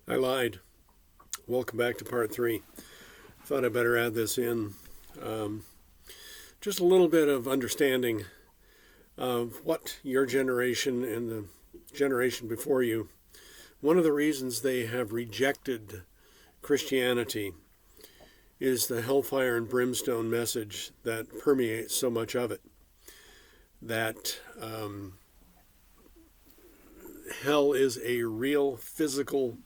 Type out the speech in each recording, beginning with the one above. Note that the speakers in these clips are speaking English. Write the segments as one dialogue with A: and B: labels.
A: I lied. Welcome back to part three. Thought I better add this in. Um, just a little bit of understanding of what your generation and the generation before you, one of the reasons they have rejected Christianity is the hellfire and brimstone message that permeates so much of it. That hell is a real physical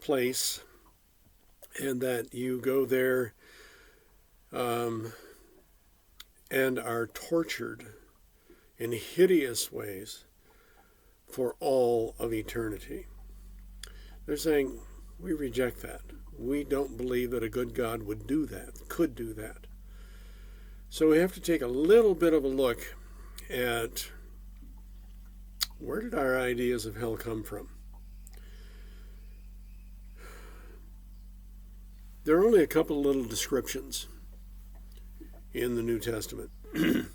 A: place, and that you go there and are tortured in hideous ways for all of eternity. They're saying, we reject that. We don't believe that a good God would do that, could do that. So we have to take a little bit of a look at where did our ideas of hell come from? There are only a couple of little descriptions in the New Testament, and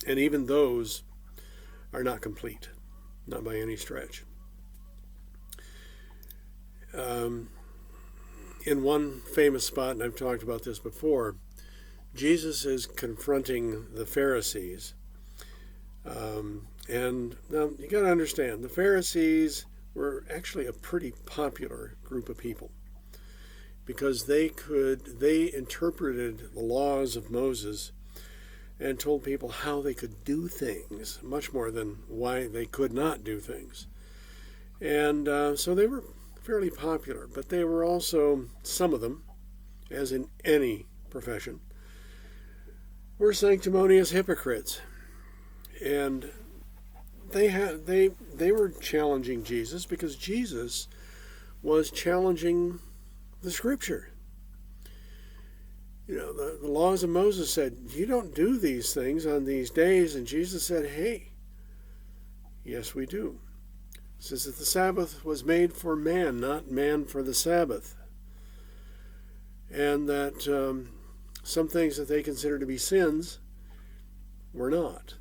A: even those are not complete, not by any stretch. In one famous spot, and I've talked about this before, Jesus is confronting the Pharisees. And now you got to understand, the Pharisees were actually a pretty popular group of people because they interpreted the laws of Moses and told people how they could do things, much more than why they could not do things. And so they were fairly popular, but they were also, some of them, as in any profession, were sanctimonious hypocrites. And they were challenging Jesus because Jesus was challenging the Scripture. You know, the laws of Moses said, you don't do these things on these days. And Jesus said, hey, yes, we do. It says that the Sabbath was made for man, not man for the Sabbath. And that some things that they consider to be sins were not.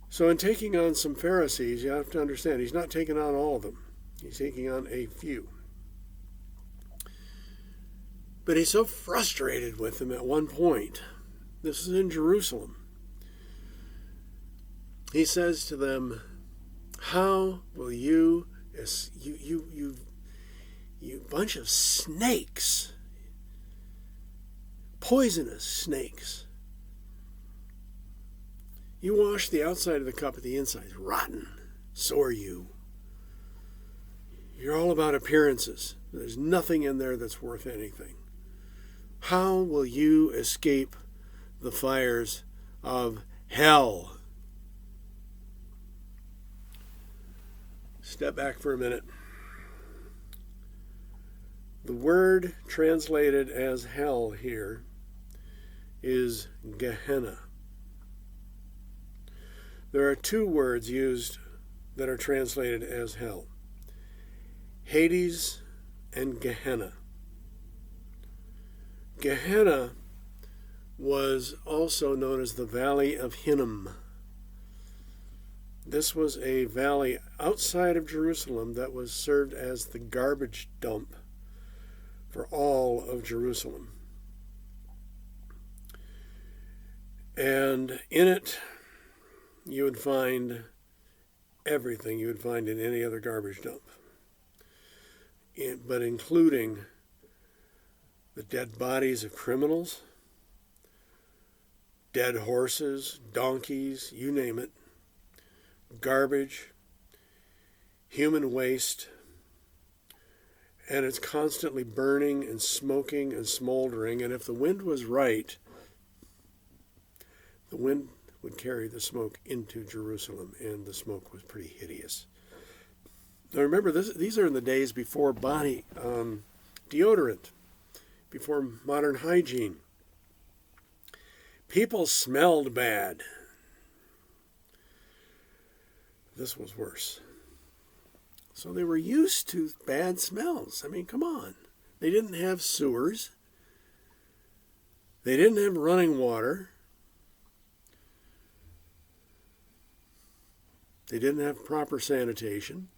A: So in taking on some Pharisees, you have to understand, he's not taking on all of them. He's taking on a few. But he's so frustrated with them at one point. This is in Jerusalem. He says to them, how will you bunch of snakes, poisonous snakes, you wash the outside of the cup, but the inside is rotten. So are you. You're all about appearances. There's nothing in there that's worth anything. How will you escape the fires of hell? Step back for a minute. The word translated as hell here is Gehenna. There are two words used that are translated as hell: Hades and Gehenna. Gehenna was also known as the Valley of Hinnom. This was a valley outside of Jerusalem that was served as the garbage dump for all of Jerusalem. And in it, you would find everything you would find in any other garbage dump, but including the dead bodies of criminals, dead horses, donkeys, you name it, garbage, human waste, and it's constantly burning and smoking and smoldering, and if the wind was right, the wind would carry the smoke into Jerusalem, and the smoke was pretty hideous. Now remember, these are in the days before body deodorant, before modern hygiene. People smelled bad. This was worse. So they were used to bad smells. I mean, come on. They didn't have sewers. They didn't have running water. They didn't have proper sanitation.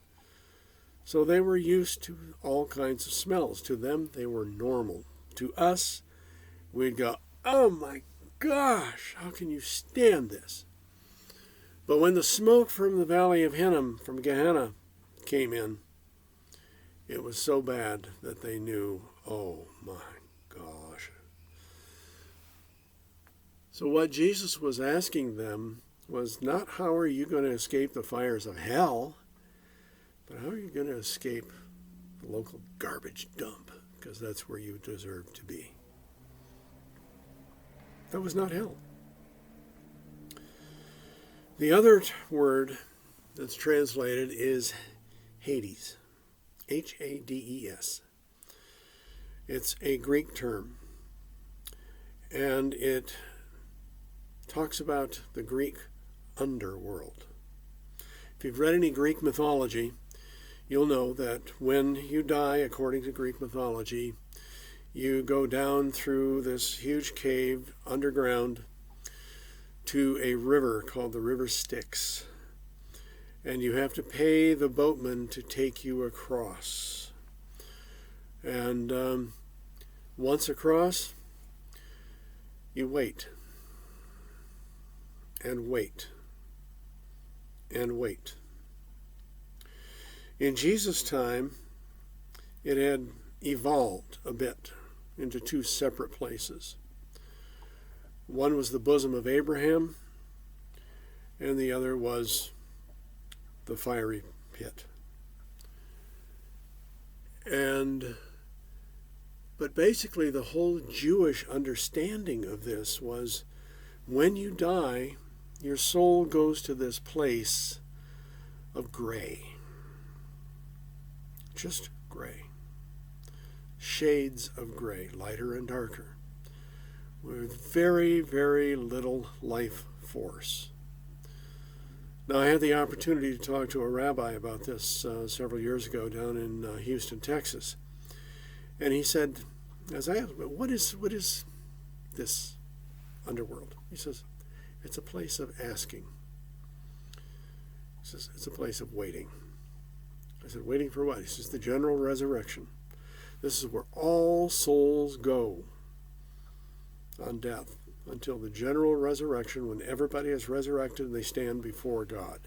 A: So they were used to all kinds of smells. To them, they were normal. To us, we'd go, oh my gosh, how can you stand this? But when the smoke from the valley of Hinnom, from Gehenna, came in, it was so bad that they knew, oh my gosh. So what Jesus was asking them was not how are you going to escape the fires of hell, but how are you going to escape the local garbage dump, because that's where you deserve to be. That was not hell. The other word that's translated is Hades. Hades. It's a Greek term, and it talks about the Greek underworld. If you've read any Greek mythology, you'll know that when you die, according to Greek mythology, you go down through this huge cave underground to a river called the River Styx. And you have to pay the boatman to take you across. And once across, you wait. And wait. And wait. In Jesus' time, it had evolved a bit into two separate places. One was the bosom of Abraham, and the other was the fiery pit. But basically the whole Jewish understanding of this was when you die, your soul goes to this place of gray. Just gray. Shades of gray, lighter and darker, with very, very little life force. Now, I had the opportunity to talk to a rabbi about this several years ago down in Houston, Texas. And he said, as I asked, what is this underworld? He says, it's a place of asking. He says, it's a place of waiting. I said, waiting for what? He says, the general resurrection. This is where all souls go on death until the general resurrection, when everybody is resurrected and they stand before God.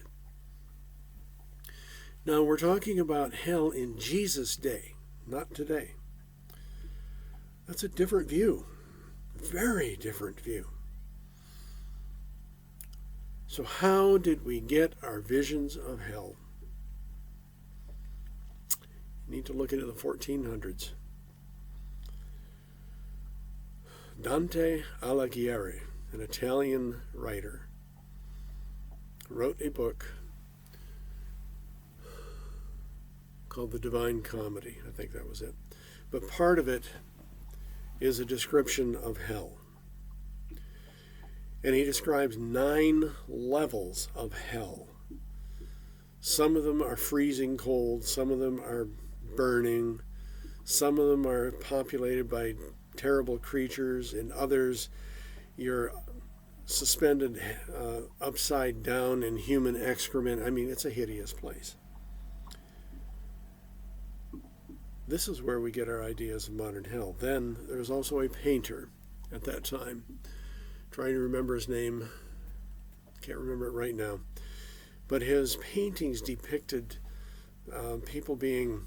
A: Now, we're talking about hell in Jesus' day, not today. That's a different view, very different view. So how did we get our visions of hell? You need to look into the 1400s. Dante Alighieri, an Italian writer, wrote a book called The Divine Comedy. I think that was it. But part of it is a description of hell. And he describes 9 levels of hell. Some of them are freezing cold, some of them are burning, some of them are populated by terrible creatures, and others you're suspended upside down in human excrement. I mean, it's a hideous place. This is where we get our ideas of modern hell. Then there was also a painter at that time, trying to remember his name, can't remember it right now, but his paintings depicted people being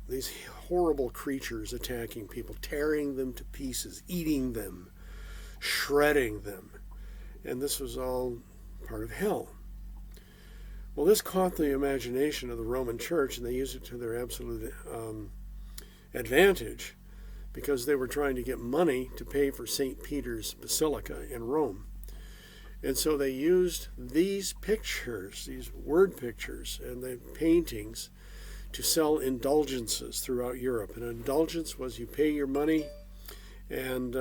A: these horrible creatures attacking people, tearing them to pieces, eating them, shredding them. And this was all part of hell. Well, this caught the imagination of the Roman Church, and they used it to their absolute advantage, because they were trying to get money to pay for St. Peter's Basilica in Rome. And so they used these pictures, these word pictures, and the paintings to sell indulgences throughout Europe. An indulgence was you pay your money and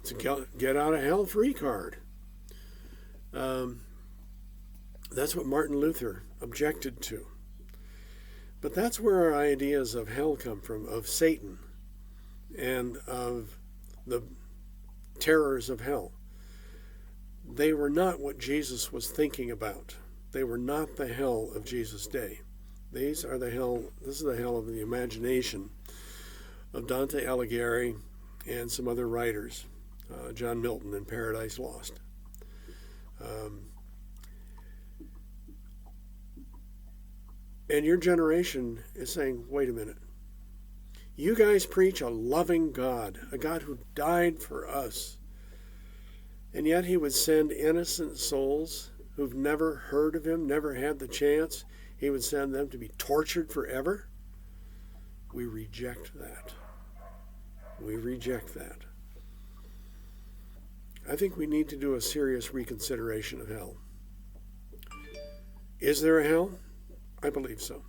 A: it's a get out of hell free card. That's what Martin Luther objected to. But that's where our ideas of hell come from, of Satan and of the terrors of hell. They were not what Jesus was thinking about. They were not the hell of Jesus' day. These are the hell. This is the hell of the imagination of Dante Alighieri and some other writers, John Milton in Paradise Lost. And your generation is saying, wait a minute. You guys preach a loving God, a God who died for us. And yet he would send innocent souls who've never heard of him, never had the chance. He would send them to be tortured forever. We reject that. We reject that. I think we need to do a serious reconsideration of hell. Is there a hell? I believe so.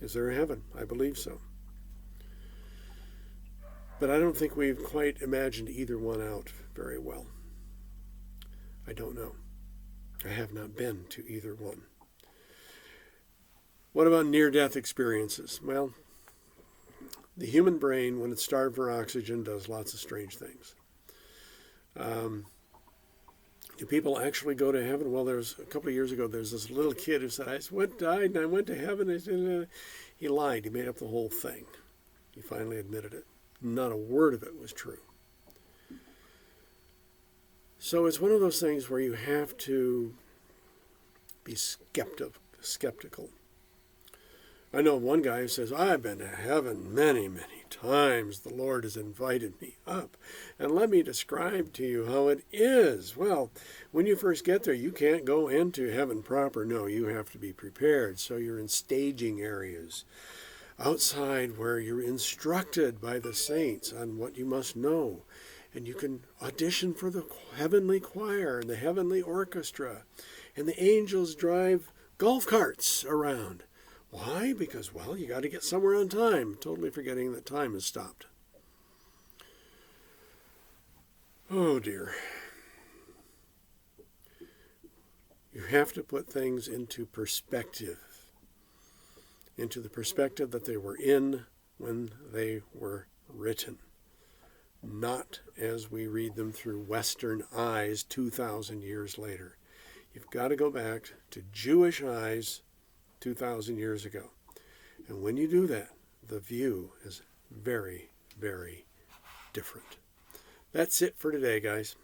A: Is there a heaven? I believe so. But I don't think we've quite imagined either one out very well. I don't know. I have not been to either one. What about near-death experiences? Well, the human brain, when it's starved for oxygen, does lots of strange things. Do people actually go to heaven? Well, there's a couple of years ago, there's this little kid who said, died and I went to heaven. He lied. He made up the whole thing. He finally admitted it. Not a word of it was true. So it's one of those things where you have to be skeptical. I know one guy who says, I've been to heaven many, many times. The Lord has invited me up. And let me describe to you how it is. Well, when you first get there, you can't go into heaven proper. No, you have to be prepared. So you're in staging areas outside where you're instructed by the saints on what you must know. And you can audition for the heavenly choir and the heavenly orchestra. And the angels drive golf carts around. Why? Because, well, you got to get somewhere on time, totally forgetting that time has stopped. Oh, dear. You have to put things into perspective, into the perspective that they were in when they were written, not as we read them through Western eyes 2,000 years later. You've got to go back to Jewish eyes 2,000 years ago. And when you do that, the view is very, very different. That's it for today, guys.